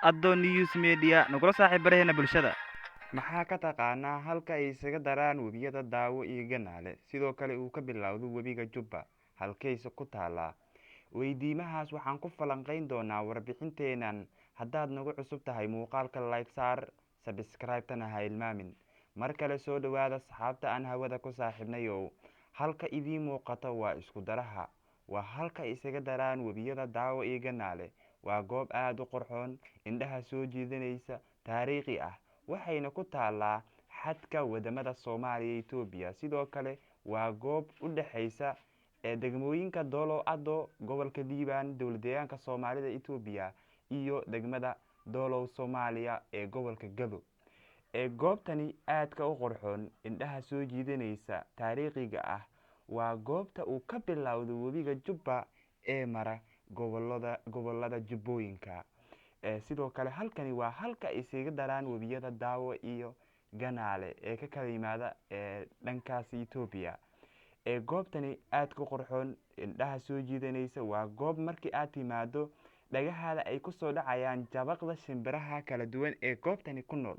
Addo News Media nagula saaxiib baraheena bulshada. Maxaa ka taqaanaa halka ay isaga daraan webiyada Daawo iyo Ganaale, sidoo kale uu ka bilowdo webiga Jubba, halkayse ku taalaa? Weydiimahaas waxaan ku falanqayn doonaa warbixinteennan. Haddaad nagu cusub tahay muuqaalka like saar, subscribe-tana ha ilmaamin. Mar kale soo dhawaada saxaabta aan hawada ku saaxiibnayow. Halka idiin muuqata waa isku daraha. Waa halka isaga daraan webiyada Daawo iyo Ganaale. Waa goob aad u qurxoon, indhaha soo jiidanaysa, taariikhi ah, waxayna ku taalaa xadka wadamada Soomaaliya iyo Itoobiya. Sidoo kale waa goob u dhaxaysa degmooyinka Dolo Ado, gobolka Liibaan, dowladdeegaanka Soomaalida Itoobiya, iyo degmada Dolow Soomaaliya ee gobolka Gado. Goobtani aadka u qurxoon, indhaha soo jiidanaysa, taariikhiga ah, waa goobta uu ka bilowdo webiga Jubba ee mara gobolada Jubbooyinka. Sidoo kale halkani waa halka isaga daraan webiyada Daawo iyo Ganaale ee ka kala yimaada dhankaas Itoobiya. Goobtani aadka u qurxoon, indhaha soo jiidanaysa, waa goob markii aad timaado dhagahaada ay ku soo dhacayaan jabaqda shimbiraha kala duwan ee goobtani ku nool.